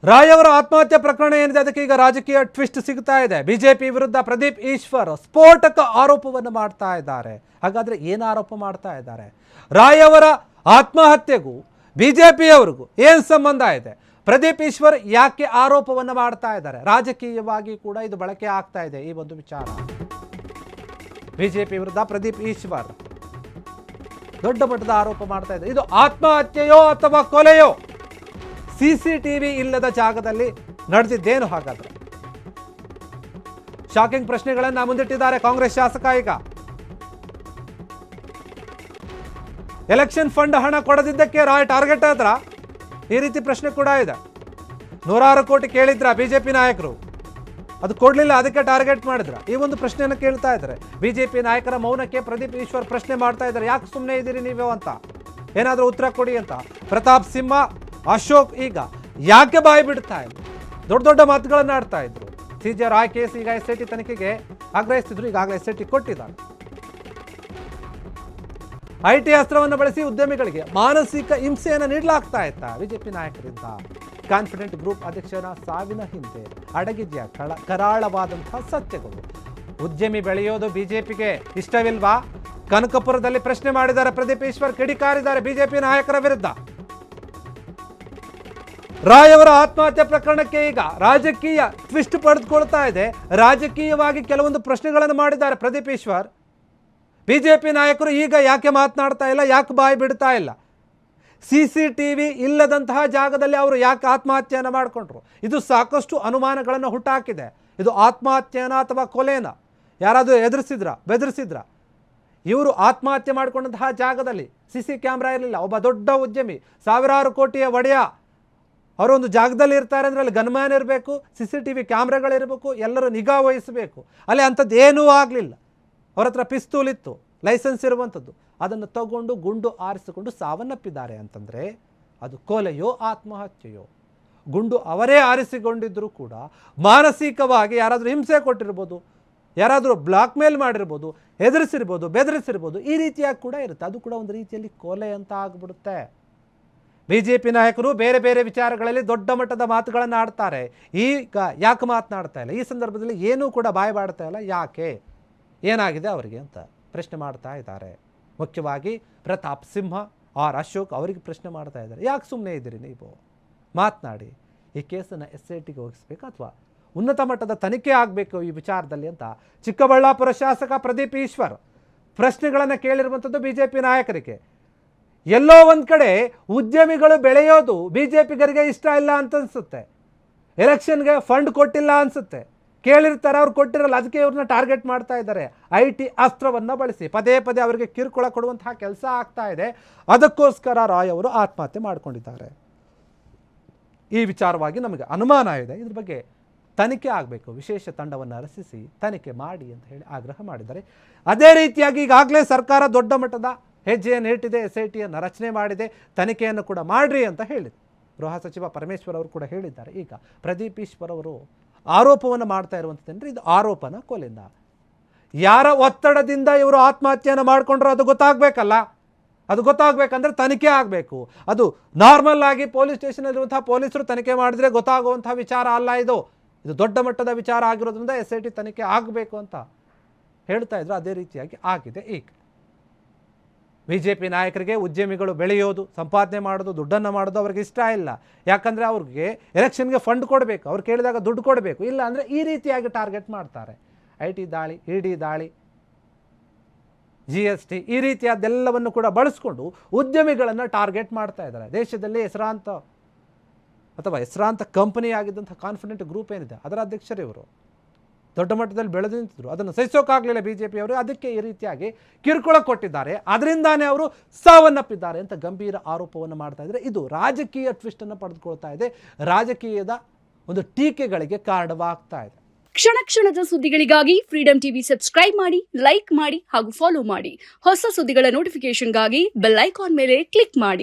ರಾಯ್ ಅವರ ಆತ್ಮಹತ್ಯೆ ಪ್ರಕರಣ ಏನಿದೆ ಅದಕ್ಕೆ ಈಗ ರಾಜಕೀಯ ಟ್ವಿಸ್ಟ್ ಸಿಗ್ತಾ ಇದೆ. ಬಿಜೆಪಿ ವಿರುದ್ಧ ಪ್ರದೀಪ್ ಈಶ್ವರ್ ಸ್ಫೋಟಕ ಆರೋಪವನ್ನು ಮಾಡ್ತಾ ಇದ್ದಾರೆ. ಹಾಗಾದ್ರೆ ಏನು ಆರೋಪ ಮಾಡ್ತಾ ಇದ್ದಾರೆ? ರಾಯ್ ಅವರ ಆತ್ಮಹತ್ಯೆಗೂ ಬಿಜೆಪಿಯವರಿಗೂ ಏನು ಸಂಬಂಧ ಇದೆ? ಪ್ರದೀಪ್ ಈಶ್ವರ್ ಯಾಕೆ ಆರೋಪವನ್ನು ಮಾಡ್ತಾ ಇದ್ದಾರೆ? ರಾಜಕೀಯವಾಗಿ ಕೂಡ ಇದು ಬಳಕೆ ಆಗ್ತಾ ಇದೆ ಈ ಒಂದು ವಿಚಾರ. ಬಿಜೆಪಿ ವಿರುದ್ಧ ಪ್ರದೀಪ್ ಈಶ್ವರ್ ದೊಡ್ಡ ಮಟ್ಟದ ಆರೋಪ ಮಾಡ್ತಾ ಇದ್ದಾರೆ. ಇದು ಆತ್ಮಹತ್ಯೆಯೋ ಅಥವಾ ಕೊಲೆಯೋ? ಸಿಸಿಟಿವಿ ಇಲ್ಲದ ಜಾಗದಲ್ಲಿ ನಡೆದಿದ್ದೇನು? ಹಾಗಾದ್ರೆ ಶಾಕಿಂಗ್ ಪ್ರಶ್ನೆಗಳನ್ನ ಮುಂದಿಟ್ಟಿದ್ದಾರೆ ಕಾಂಗ್ರೆಸ್ ಶಾಸಕ. ಈಗ ಎಲೆಕ್ಷನ್ ಫಂಡ್ ಹಣ ಕೊಡದಿದ್ದಕ್ಕೆ ರಾಯ್ ಟಾರ್ಗೆಟ್ ಆದ್ರ? ಈ ರೀತಿ ಪ್ರಶ್ನೆ ಕೂಡ ಇದೆ. 106 ಕೋಟಿ ಕೇಳಿದ್ರ ಬಿಜೆಪಿ ನಾಯಕರು, ಅದು ಕೊಡ್ಲಿಲ್ಲ, ಅದಕ್ಕೆ ಟಾರ್ಗೆಟ್ ಮಾಡಿದ್ರ? ಈ ಒಂದು ಪ್ರಶ್ನೆಯನ್ನು ಕೇಳ್ತಾ ಇದ್ದಾರೆ. ಬಿಜೆಪಿ ನಾಯಕರ ಮೌನಕ್ಕೆ ಪ್ರದೀಪ್ ಈಶ್ವರ್ ಪ್ರಶ್ನೆ ಮಾಡ್ತಾ ಇದ್ದಾರೆ. ಯಾಕೆ ಸುಮ್ಮನೆ ಇದ್ದೀರಿ ನೀವು ಅಂತ, ಏನಾದರೂ ಉತ್ತರ ಕೊಡಿ ಅಂತ. ಪ್ರತಾಪ್ ಸಿಂಹ, ಅಶೋಕ್ ಈಗ ಯಾಕೆ ಬಾಯಿ ಬಿಡ್ತಾ ಇದ್ರು? ದೊಡ್ಡ ದೊಡ್ಡ ಮಾತುಗಳನ್ನು ಆಡ್ತಾ ಇದ್ರು. ಸಿಜೆ ರಾಯ್ ಕೇಸ್ ಈಗ SIT ತನಿಖೆಗೆ ಆಗ್ರಹಿಸ್ತಿದ್ರು. ಈಗಾಗಲೇ SIT ಕೊಟ್ಟಿದ್ದಾರೆ. IT ಅಸ್ತ್ರವನ್ನು ಬಳಸಿ ಉದ್ಯಮಿಗಳಿಗೆ ಮಾನಸಿಕ ಹಿಂಸೆಯನ್ನು ನೀಡಲಾಗ್ತಾ ಇತ್ತ ಬಿಜೆಪಿ ನಾಯಕರಿಂದ? ಕಾನ್ಫಿಡೆಂಟ್ ಗ್ರೂಪ್ ಅಧ್ಯಕ್ಷರ ಸಾವಿನ ಹಿಂದೆ ಅಡಗಿದ್ಯಾ ಕರಾಳವಾದಂತಹ ಸತ್ಯಗಳು? ಉದ್ಯಮಿ ಬೆಳೆಯೋದು ಬಿಜೆಪಿಗೆ ಇಷ್ಟವಿಲ್ವಾ? ಕನಕಪುರದಲ್ಲಿ ಪ್ರಶ್ನೆ ಮಾಡಿದ್ದಾರೆ ಪ್ರದೀಪ್ ಈಶ್ವರ್, ಕಿಡಿಕಾರಿದ್ದಾರೆ ಬಿಜೆಪಿ ನಾಯಕರ ವಿರುದ್ಧ. ರಾಯ್ ಅವರ ಆತ್ಮಹತ್ಯೆ ಪ್ರಕರಣಕ್ಕೆ ಈಗ ರಾಜಕೀಯ ಟ್ವಿಸ್ಟ್ ಪಡೆದುಕೊಳ್ತಾ ಇದೆ. ರಾಜಕೀಯವಾಗಿ ಕೆಲವೊಂದು ಪ್ರಶ್ನೆಗಳನ್ನು ಮಾಡಿದ್ದಾರೆ ಪ್ರದೀಪ್ ಈಶ್ವರ್. ಬಿಜೆಪಿ ನಾಯಕರು ಈಗ ಯಾಕೆ ಮಾತನಾಡ್ತಾ ಇಲ್ಲ, ಯಾಕೆ ಬಾಯಿ ಬಿಡ್ತಾ ಇಲ್ಲ? CCTV ಇಲ್ಲದಂತಹ ಜಾಗದಲ್ಲಿ ಅವರು ಯಾಕೆ ಆತ್ಮಹತ್ಯೆಯನ್ನು ಮಾಡಿಕೊಂಡ್ರು? ಇದು ಸಾಕಷ್ಟು ಅನುಮಾನಗಳನ್ನು ಹುಟ್ಟಾಕಿದೆ. ಇದು ಆತ್ಮಹತ್ಯೆನ ಅಥವಾ ಕೊಲೆನ? ಯಾರಾದರೂ ಎದುರಿಸಿದ್ರ, ಬೆದರಿಸಿದ್ರ? ಇವರು ಆತ್ಮಹತ್ಯೆ ಮಾಡಿಕೊಂಡಂತಹ ಜಾಗದಲ್ಲಿ CC ಕ್ಯಾಮ್ರಾ ಇರಲಿಲ್ಲ. ಒಬ್ಬ ದೊಡ್ಡ ಉದ್ಯಮಿ, ಸಾವಿರಾರು ಕೋಟಿಯ ಒಡೆಯ, ಅವರೊಂದು ಜಾಗದಲ್ಲಿ ಇರ್ತಾರೆ ಅಂದರೆ ಅಲ್ಲಿ ಗನ್ಮ್ಯಾನ್ ಇರಬೇಕು, CCTV ಕ್ಯಾಮ್ರಾಗಳಿರಬೇಕು, ಎಲ್ಲರೂ ನಿಗಾ ವಹಿಸಬೇಕು. ಅಲ್ಲಿ ಅಂಥದ್ದು ಏನೂ ಆಗಲಿಲ್ಲ. ಅವರ ಹತ್ರ ಪಿಸ್ತೂಲ್ ಇತ್ತು, ಲೈಸೆನ್ಸ್ ಇರುವಂಥದ್ದು. ಅದನ್ನು ತಗೊಂಡು ಗುಂಡು ಆರಿಸಿಕೊಂಡು ಸಾವನ್ನಪ್ಪಿದ್ದಾರೆ ಅಂತಂದರೆ ಅದು ಕೊಲೆಯೋ ಆತ್ಮಹತ್ಯೆಯೋ? ಗುಂಡು ಅವರೇ ಆರಿಸಿಕೊಂಡಿದ್ದರೂ ಕೂಡ ಮಾನಸಿಕವಾಗಿ ಯಾರಾದರೂ ಹಿಂಸೆ ಕೊಟ್ಟಿರ್ಬೋದು, ಯಾರಾದರೂ ಬ್ಲಾಕ್ ಮೇಲ್ ಮಾಡಿರ್ಬೋದು, ಎದುರಿಸಿರ್ಬೋದು, ಬೆದರಿಸಿರ್ಬೋದು. ಈ ರೀತಿಯಾಗಿ ಕೂಡ ಇರುತ್ತೆ. ಅದು ಕೂಡ ಒಂದು ರೀತಿಯಲ್ಲಿ ಕೊಲೆ ಅಂತ ಆಗಿಬಿಡುತ್ತೆ. ಬಿಜೆಪಿ ನಾಯಕರು ಬೇರೆ ಬೇರೆ ವಿಚಾರಗಳಲ್ಲಿ ದೊಡ್ಡ ಮಟ್ಟದ ಮಾತುಗಳನ್ನು ಆಡ್ತಾರೆ. ಈಗ ಯಾಕೆ ಮಾತನಾಡ್ತಾ ಇಲ್ಲ? ಈ ಸಂದರ್ಭದಲ್ಲಿ ಏನೂ ಕೂಡ ಬಾಯಿ ಬಾಡ್ತಾ ಇಲ್ಲ. ಯಾಕೆ, ಏನಾಗಿದೆ ಅವರಿಗೆ ಅಂತ ಪ್ರಶ್ನೆ ಮಾಡ್ತಾ ಇದ್ದಾರೆ. ಮುಖ್ಯವಾಗಿ ಪ್ರತಾಪ್ ಸಿಂಹ ಆರ್ ಅಶೋಕ್ ಅವರಿಗೆ ಪ್ರಶ್ನೆ ಮಾಡ್ತಾ ಇದ್ದಾರೆ. ಯಾಕೆ ಸುಮ್ಮನೆ ಇದ್ದೀರಿ ನೀವು? ಮಾತನಾಡಿ. ಈ ಕೇಸನ್ನು SITಗೆ ಹೋಗಿಸ್ಬೇಕು ಅಥವಾ ಉನ್ನತ ಮಟ್ಟದ ತನಿಖೆ ಆಗಬೇಕು ಈ ವಿಚಾರದಲ್ಲಿ ಅಂತ ಚಿಕ್ಕಬಳ್ಳಾಪುರ ಶಾಸಕ ಪ್ರದೀಪ್ ಈಶ್ವರ್ ಪ್ರಶ್ನೆಗಳನ್ನು ಕೇಳಿರುವಂಥದ್ದು ಬಿಜೆಪಿ ನಾಯಕರಿಗೆ. ಎಲ್ಲೋ ಒಂದು ಕಡೆ ಉದ್ಯಮಿಗಳು ಬೆಳೆಯೋದು ಬಿಜೆಪಿಗರಿಗೆ ಇಷ್ಟ ಇಲ್ಲ ಅಂತ ಅನಿಸುತ್ತೆ. ಎಲೆಕ್ಷನ್ಗೆ ಫಂಡ್ ಕೊಟ್ಟಿಲ್ಲ ಅನಿಸುತ್ತೆ. ಕೇಳಿರ್ತಾರೆ, ಅವ್ರು ಕೊಟ್ಟಿರಲ್ಲ, ಅದಕ್ಕೆ ಇವ್ರನ್ನ ಟಾರ್ಗೆಟ್ ಮಾಡ್ತಾ ಇದ್ದಾರೆ. IT ಅಸ್ತ್ರವನ್ನು ಬಳಸಿ ಪದೇ ಪದೇ ಅವರಿಗೆ ಕಿರುಕುಳ ಕೊಡುವಂತಹ ಕೆಲಸ ಆಗ್ತಾ ಇದೆ. ಅದಕ್ಕೋಸ್ಕರ ರಾಯ್ ಅವರು ಆತ್ಮಹತ್ಯೆ ಮಾಡಿಕೊಂಡಿದ್ದಾರೆ. ಈ ವಿಚಾರವಾಗಿ ನಮಗೆ ಅನುಮಾನ ಇದೆ. ಇದ್ರ ಬಗ್ಗೆ ತನಿಖೆ ಆಗಬೇಕು, ವಿಶೇಷ ತಂಡವನ್ನು ರಚಿಸಿ ತನಿಖೆ ಮಾಡಿ ಅಂತ ಹೇಳಿ ಆಗ್ರಹ ಮಾಡಿದ್ದಾರೆ. ಅದೇ ರೀತಿಯಾಗಿ ಈಗಾಗಲೇ ಸರ್ಕಾರ ದೊಡ್ಡ ಮಟ್ಟದ ಹೆಜ್ಜೆಯನ್ನು ಇಟ್ಟಿದೆ, SITಯನ್ನು ರಚನೆ ಮಾಡಿದೆ, ತನಿಖೆಯನ್ನು ಕೂಡ ಮಾಡ್ರಿ ಅಂತ ಹೇಳಿದೆ. ಗೃಹ ಸಚಿವ ಪರಮೇಶ್ವರ್ ಅವರು ಕೂಡ ಹೇಳಿದ್ದಾರೆ. ಈಗ ಪ್ರದೀಪ್ ಈಶ್ವರ್ ಅವರು ಆರೋಪವನ್ನು ಮಾಡ್ತಾ ಇರುವಂಥದ್ದು ಇದು ಆರೋಪನ ಕೊಲೆನ? ಯಾರ ಒತ್ತಡದಿಂದ ಇವರು ಆತ್ಮಹತ್ಯೆಯನ್ನು ಮಾಡಿಕೊಂಡ್ರು ಅದು ಗೊತ್ತಾಗಬೇಕಲ್ಲ. ಅದು ಗೊತ್ತಾಗಬೇಕಂದ್ರೆ ತನಿಖೆ ಆಗಬೇಕು. ಅದು ನಾರ್ಮಲ್ ಆಗಿ ಪೊಲೀಸ್ ಸ್ಟೇಷನಲ್ಲಿರುವಂತಹ ಪೊಲೀಸರು ತನಿಖೆ ಮಾಡಿದ್ರೆ ಗೊತ್ತಾಗುವಂತಹ ವಿಚಾರ ಅಲ್ಲ. ಇದು ದೊಡ್ಡ ಮಟ್ಟದ ವಿಚಾರ ಆಗಿರೋದ್ರಿಂದ SIT ತನಿಖೆ ಆಗಬೇಕು ಅಂತ ಹೇಳ್ತಾ ಇದ್ರು. ಅದೇ ರೀತಿಯಾಗಿ ಆಗಿದೆ. ಈಗ ಬಿಜೆಪಿ ನಾಯಕರಿಗೆ ಉದ್ಯಮಿಗಳು ಬೆಳೆಯೋದು, ಸಂಪಾದನೆ ಮಾಡೋದು, ದುಡ್ಡನ್ನು ಮಾಡೋದು ಅವ್ರಿಗೆ ಇಷ್ಟ ಇಲ್ಲ. ಯಾಕಂದರೆ ಅವ್ರಿಗೆ ಎಲೆಕ್ಷನ್ಗೆ ಫಂಡ್ ಕೊಡಬೇಕು, ಅವ್ರು ಕೇಳಿದಾಗ ದುಡ್ಡು ಕೊಡಬೇಕು. ಇಲ್ಲ ಅಂದರೆ ಈ ರೀತಿಯಾಗಿ ಟಾರ್ಗೆಟ್ ಮಾಡ್ತಾರೆ. IT ದಾಳಿ, ED ದಾಳಿ, GST ಈ ರೀತಿಯಾದೆಲ್ಲವನ್ನು ಕೂಡ ಬಳಸ್ಕೊಂಡು ಉದ್ಯಮಿಗಳನ್ನು ಟಾರ್ಗೆಟ್ ಮಾಡ್ತಾ ಇದ್ದಾರೆ. ದೇಶದಲ್ಲಿ ಹೆಸರಾಂತ ಕಂಪನಿ ಆಗಿದ್ದಂಥ ಕಾನ್ಫಿಡೆಂಟ್ ಗ್ರೂಪ್ ಏನಿದೆ ಅದರ ಅಧ್ಯಕ್ಷರು ಇವರು. ದೊಡ್ಡ ಮಟ್ಟದಲ್ಲಿ ಬೆಳೆದು ನಿಂತಿದ್ರು. ಅದನ್ನು ಸಹಿಸೋಕ್ಕಾಗಲಿಲ್ಲ ಬಿಜೆಪಿಯವರು. ಅದಕ್ಕೆ ಈ ರೀತಿಯಾಗಿ ಕಿರುಕುಳ ಕೊಟ್ಟಿದ್ದಾರೆ, ಅದರಿಂದಾನೇ ಅವರು ಸಾವನ್ನಪ್ಪಿದ್ದಾರೆ ಅಂತ ಗಂಭೀರ ಆರೋಪವನ್ನು ಮಾಡ್ತಾ ಇದ್ದಾರೆ. ಇದು ರಾಜಕೀಯ ಟ್ವಿಸ್ಟನ್ನು ಪಡೆದುಕೊಳ್ತಾ ಇದೆ, ರಾಜಕೀಯದ ಒಂದು ಟೀಕೆಗಳಿಗೆ ಕಾರಣವಾಗ್ತಾ ಇದೆ. ಕ್ಷಣ ಕ್ಷಣದ ಸುದ್ದಿಗಳಿಗಾಗಿ ಫ್ರೀಡಂ ಟಿವಿ ಸಬ್ಸ್ಕ್ರೈಬ್ ಮಾಡಿ, ಲೈಕ್ ಮಾಡಿ ಹಾಗೂ ಫಾಲೋ ಮಾಡಿ. ಹೊಸ ಸುದ್ದಿಗಳ ನೋಟಿಫಿಕೇಶನ್ಗಾಗಿ ಬೆಲ್ ಐಕಾನ್ ಮೇಲೆ ಕ್ಲಿಕ್ ಮಾಡಿ.